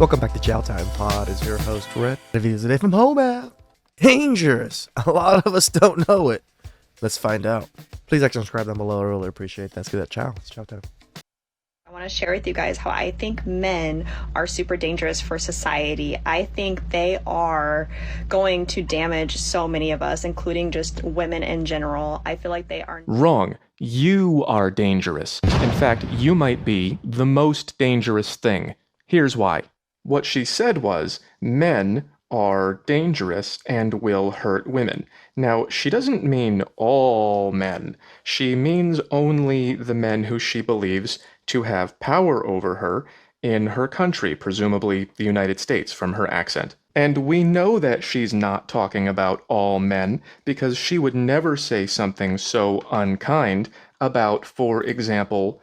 Welcome back to TheChowTimePod. Is your host Red? Reviews today from home app. Dangerous. A lot of us don't know it. Let's find out. Please like and subscribe down below. I really appreciate that. Let's get that chow. It's chow time. I want to share with you guys how I think men are super dangerous for society. I think they are going to damage so many of us, including just women in general. I feel like they are Wrong. You are dangerous. In fact, you might be the most dangerous thing. Here's why. What she said was, men are dangerous and will hurt women. Now, she doesn't mean all men. She means only the men who she believes to have power over her in her country, presumably the United States from her accent. And we know that she's not talking about all men because she would never say something so unkind about, for example,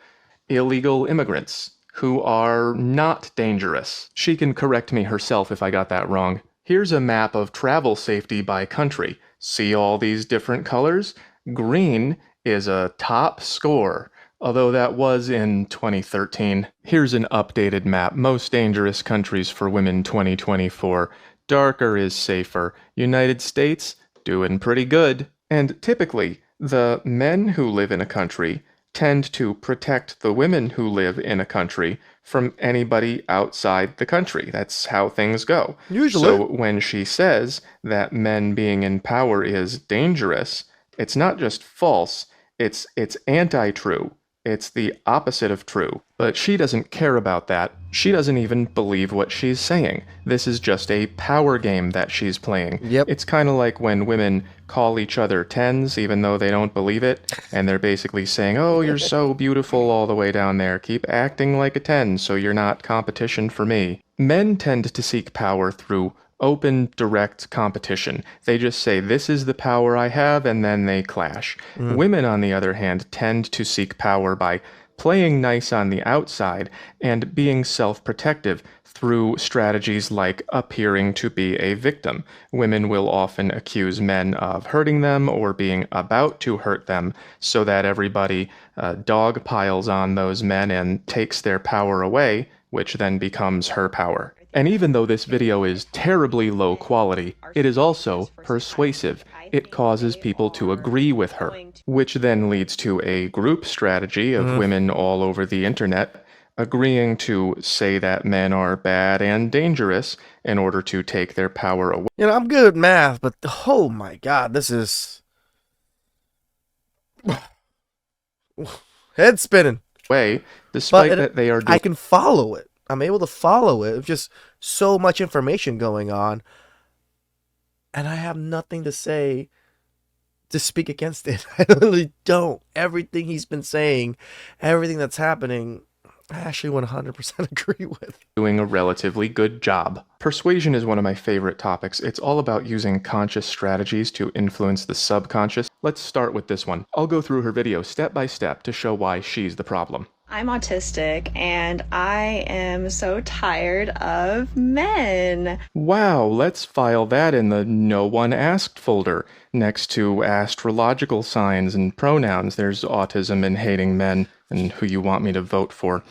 illegal immigrants who are not dangerous. She can correct me herself if I got that wrong. Here's a map of travel safety by country. See all these different colors? Green is a top score, although that was in 2013. Here's an updated map. Most dangerous countries for women 2024. Darker is safer. United States, doing pretty good. And typically, the men who live in a country tend to protect the women who live in a country from anybody outside the country. That's how things go. Usually. So when she says that men being in power is dangerous, it's not just false, it's anti-true. It's the opposite of true. But she doesn't care about that. She doesn't even believe what she's saying. This is just a power game that she's playing. Yep. It's kind of like when women call each other tens, even though they don't believe it, and they're basically saying, oh, you're so beautiful all the way down there. Keep acting like a 10 so you're not competition for me. Men tend to seek power through open, direct competition. They just say, this is the power I have, and then they clash. Women, on the other hand, tend to seek power by playing nice on the outside and being self-protective through strategies like appearing to be a victim. Women will often accuse men of hurting them or being about to hurt them so that everybody dog piles on those men and takes their power away, which then becomes her power. And even though this video is terribly low quality, it is also persuasive. It causes people to agree with her, which then leads to a group strategy of women all over the internet agreeing to say that men are bad and dangerous in order to take their power away. You know, I'm good at math, but oh my god, this is head spinning. Despite that they are I can follow it. I'm able to follow it. It's just so much information going on. And I have nothing to say to speak against it. I really don't. Everything he's been saying, everything that's happening, I actually 100% agree with. doing a relatively good job. Persuasion is one of my favorite topics. It's all about using conscious strategies to influence the subconscious. Let's start with this one. I'll go through her video step by step to show why she's the problem. I'm autistic and I am so tired of men. Wow, let's file that in the no one asked folder. Next to astrological signs and pronouns, there's autism and hating men and who you want me to vote for.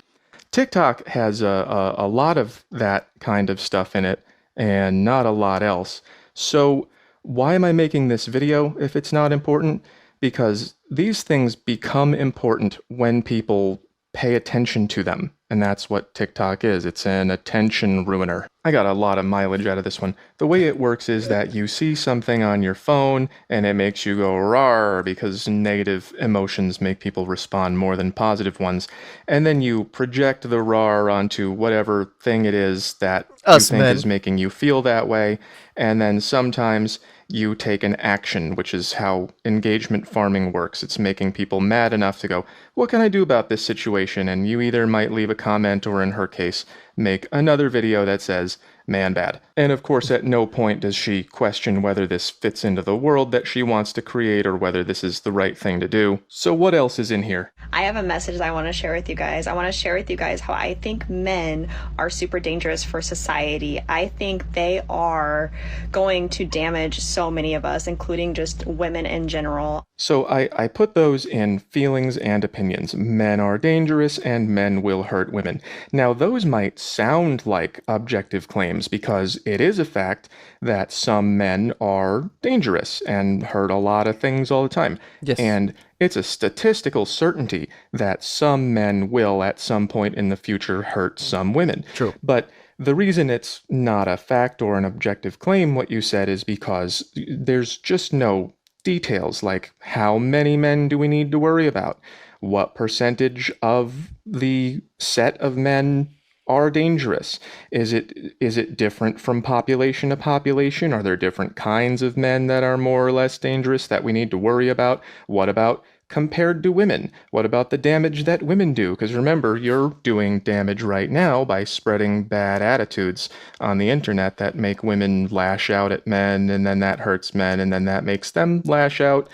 TikTok has a lot of that kind of stuff in it and not a lot else. So why am I making this video if it's not important? Because these things become important when people pay attention to them. And that's what TikTok is. It's an attention ruiner. I got a lot of mileage out of this one. The way it works is that you see something on your phone and it makes you go rawr because negative emotions make people respond more than positive ones. And then you project the rawr onto whatever thing it is that you think is making you feel that way. And then sometimes you take an action, which is how engagement farming works. It's making people mad enough to go, what can I do about this situation? And you either might leave a comment or, in her case, make another video that says, man bad. And of course, at no point does she question whether this fits into the world that she wants to create or whether this is the right thing to do. So what else is in here? I have a message I want to share with you guys. I want to share with you guys how I think men are super dangerous for society. I think they are going to damage so many of us, including just women in general. So I put those in feelings and opinions. Men are dangerous and men will hurt women. Now those might sound like objective claims because it is a fact that some men are dangerous and hurt a lot of things all the time. Yes. And it's a statistical certainty that some men will at some point in the future hurt some women. True. But the reason it's not a fact or an objective claim, what you said, is because there's just no details like how many men do we need to worry about? What percentage of the set of men are dangerous? Is it different from population to population? Are there different kinds of men that are more or less dangerous that we need to worry about? What about compared to women? What about the damage that women do? Because remember, you're doing damage right now by spreading bad attitudes on the internet that make women lash out at men, and then that hurts men, and then that makes them lash out.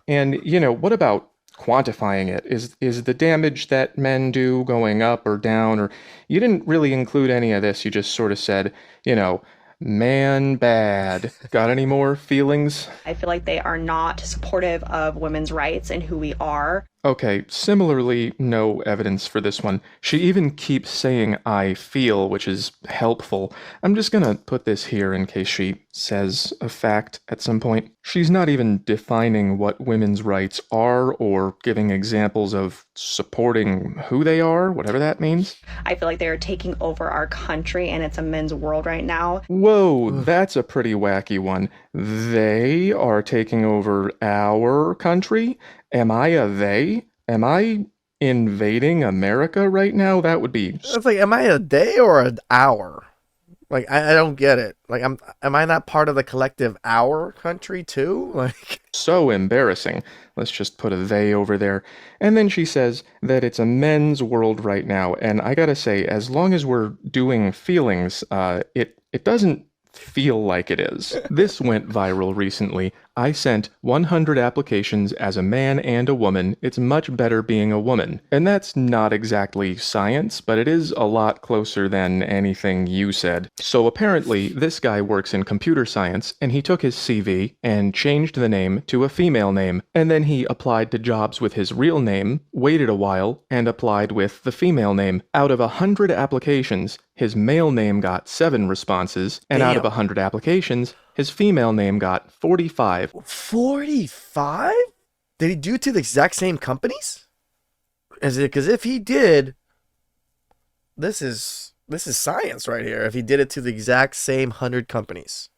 And, what about quantifying it? Is the damage that men do going up or down? Or you didn't really include any of this. You just sort of said, man bad. Got any more feelings? I feel like they are not supportive of women's rights and who we are. Okay, similarly, no evidence for this one. She even keeps saying I feel, which is helpful. I'm just gonna put this here in case she says a fact at some point. She's not even defining what women's rights are or giving examples of supporting who they are, whatever that means. I feel like they are taking over our country and it's a men's world right now. Whoa, that's a pretty wacky one. They are taking over our country? Am I a they? Am I invading America right now? That would be It's like, am I a day or an hour? Like, I don't get it. Like, am I not part of the collective our country too? Like, so embarrassing. Let's just put a they over there. And then she says that it's a men's world right now. And I gotta say, as long as we're doing feelings, it doesn't feel like it is. This went viral recently. I sent 100 applications as a man and a woman. It's much better being a woman. And that's not exactly science, but it is a lot closer than anything you said. So apparently, this guy works in computer science, and he took his CV and changed the name to a female name. And then he applied to jobs with his real name, waited a while, and applied with the female name. Out of 100 applications, his male name got 7 responses, and out of Damn. 100 applications, his female name got 45. 45? Did he do it to the exact same companies? Because if he did, this is science right here. If he did it to the exact same 100 companies.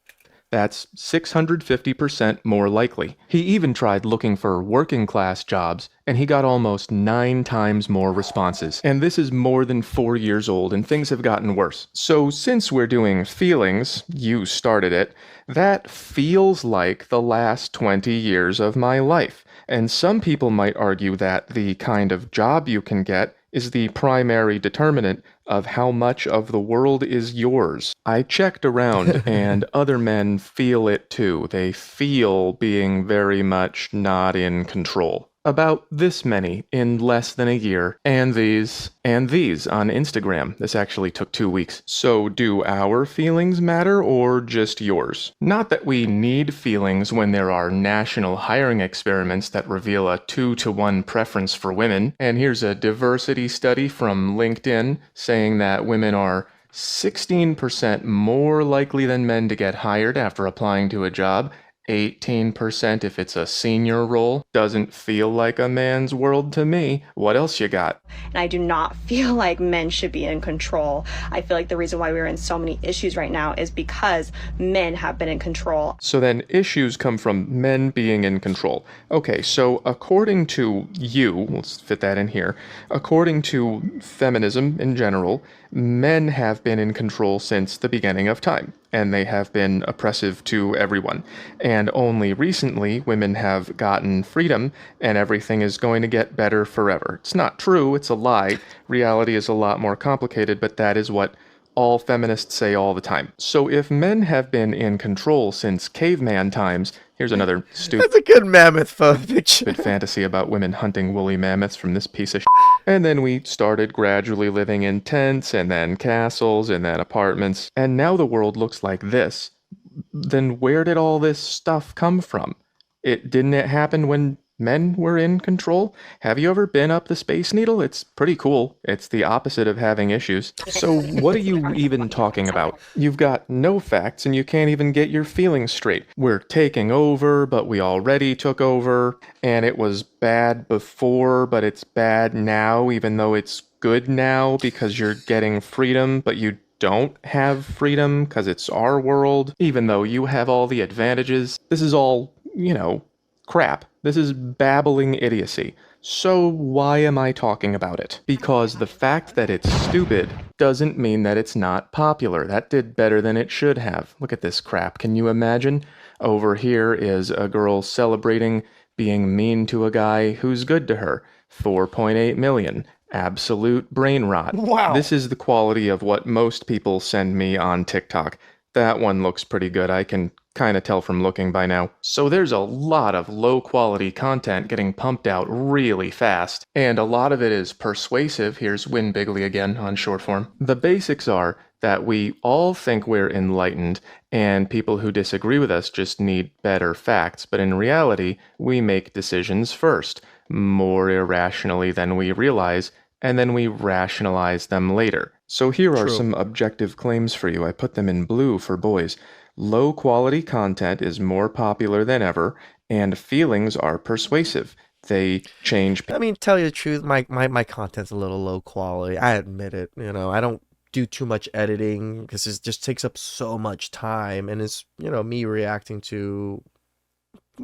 That's 650% more likely. He even tried looking for working class jobs, and he got almost 9 times more responses. And this is more than 4 years old, and things have gotten worse. So since we're doing feelings, you started it, that feels like the last 20 years of my life. And some people might argue that the kind of job you can get is the primary determinant of how much of the world is yours. I checked around, and other men feel it too. They feel being very much not in control. About this many in less than a year, and these on Instagram. This actually took 2 weeks. So do our feelings matter or just yours? Not that we need feelings when there are national hiring experiments that reveal a 2-to-1 preference for women. And here's a diversity study from LinkedIn saying that women are 16% more likely than men to get hired after applying to a job. 18% if it's a senior role. Doesn't feel like a man's world to me. What else you got? And I do not feel like men should be in control. I feel like the reason why we're in so many issues right now is because men have been in control. So then issues come from men being in control. Okay, so according to you, let's fit that in here, according to feminism in general, men have been in control since the beginning of time, and they have been oppressive to everyone. And only recently, women have gotten freedom, and everything is going to get better forever. It's not true, it's a lie. Reality is a lot more complicated, but that is what all feminists say all the time. So if men have been in control since caveman times, here's another That's a good mammoth picture. stupid fantasy about women hunting woolly mammoths from this piece of shit. And then we started gradually living in tents, and then castles, and then apartments. And now the world looks like this. Then where did all this stuff come from? Didn't it happen when men were in control. Have you ever been up the Space Needle? It's pretty cool. It's the opposite of having issues. So what are you even talking about? You've got no facts and you can't even get your feelings straight. We're taking over, but we already took over, and it was bad before, but it's bad now, even though it's good now because you're getting freedom, but you don't have freedom because it's our world, even though you have all the advantages. This is all, crap. This is babbling idiocy. So why am I talking about it? Because the fact that it's stupid doesn't mean that it's not popular. That did better than it should have. Look at this crap. Can you imagine? Over here is a girl celebrating being mean to a guy who's good to her. 4.8 million. Absolute brain rot. Wow. This is the quality of what most people send me on TikTok. That one looks pretty good. I can kind of tell from looking by now. So there's a lot of low quality content getting pumped out really fast, and a lot of it is persuasive. Here's Win Bigley again on short form. The basics are that we all think we're enlightened, and people who disagree with us just need better facts, but in reality, we make decisions first, more irrationally than we realize, and then we rationalize them later. So here are True. some objective claims for you. I put them in blue for boys. Low quality content is more popular than ever, and feelings are persuasive. They change. I mean, tell you the truth, my content's a little low quality. I admit it. I don't do too much editing because it just takes up so much time, and it's me reacting to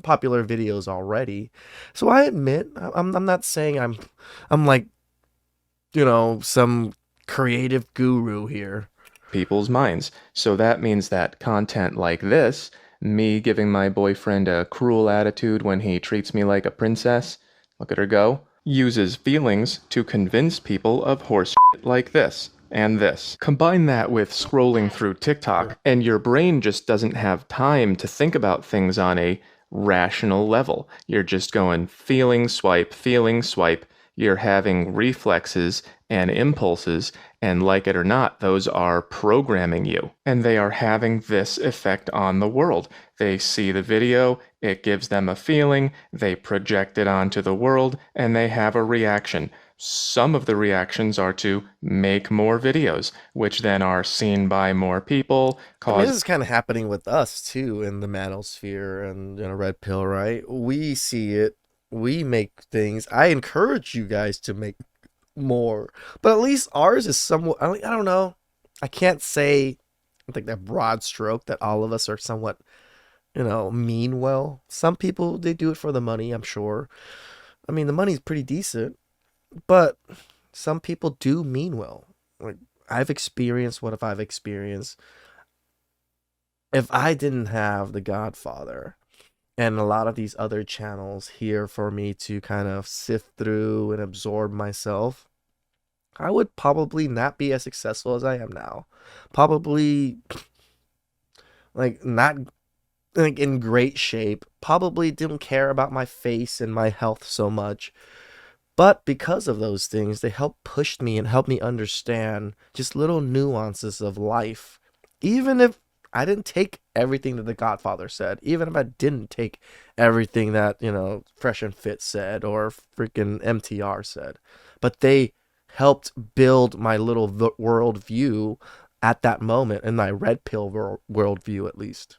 popular videos already. So I admit I'm not saying I'm like some creative guru here. People's minds. So that means that content like this, me giving my boyfriend a cruel attitude when he treats me like a princess, look at her go, uses feelings to convince people of horse shit like this and this. Combine that with scrolling through TikTok, and your brain just doesn't have time to think about things on a rational level. You're just going feeling swipe, feeling swipe. You're having reflexes and impulses, and like it or not, those are programming you. And they are having this effect on the world. They see the video, it gives them a feeling, they project it onto the world, and they have a reaction. Some of the reactions are to make more videos, which then are seen by more people. This is kind of happening with us too in the manosphere and Red Pill, right? We see it. We make things. I encourage you guys to make more, but at least ours is somewhat. I don't know. I can't say like that broad stroke that all of us are somewhat, mean well. Some people they do it for the money. I'm sure. I mean, the money's pretty decent, but some people do mean well. Like I've experienced what if I've experienced. If I didn't have The Godfather and a lot of these other channels here for me to kind of sift through and absorb myself, I would probably not be as successful as I am now. Probably like not like in great shape. Probably didn't care about my face and my health so much. But because of those things, they helped push me and helped me understand just little nuances of life. Even if I didn't take everything that The Godfather said, even if I didn't take everything that, Fresh and Fit said or freaking MTR said, but they helped build my little world view at that moment, and my red pill world view at least.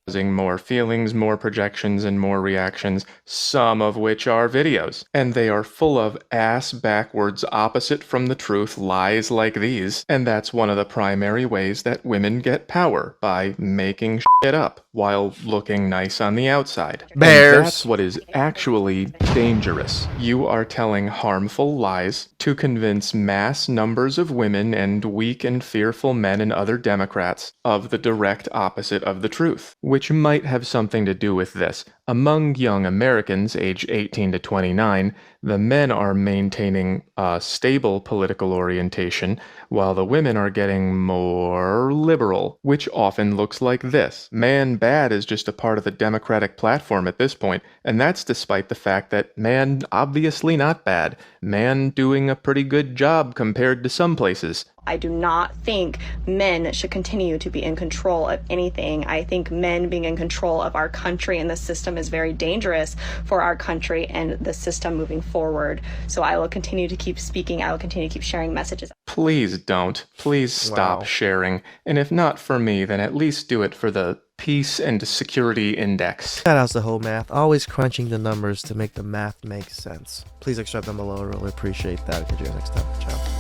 Causing more feelings, more projections, and more reactions, some of which are videos. And they are full of ass-backwards, opposite from the truth lies like these. And that's one of the primary ways that women get power, by making shit up while looking nice on the outside. Bears. And that's what is actually dangerous. You are telling harmful lies to convince mass numbers of women and weak and fearful men and other Democrats of the direct opposite of the truth. Which might have something to do with this. Among young Americans aged 18 to 29, the men are maintaining a stable political orientation, while the women are getting more liberal, which often looks like this. Man bad is just a part of the Democratic platform at this point, and that's despite the fact that man obviously not bad, man doing a pretty good job compared to some places. I do not think men should continue to be in control of anything. I think men being in control of our country and the system is very dangerous for our country and the system moving forward. So I will continue to keep speaking. I will continue to keep sharing messages. Please don't. Please stop Wow. sharing. And if not for me, then at least do it for the Peace and Security Index. Shout outs to Whole Math, always crunching the numbers to make the math make sense. Please accept them below. I really appreciate that. Catch you guys next time. Ciao.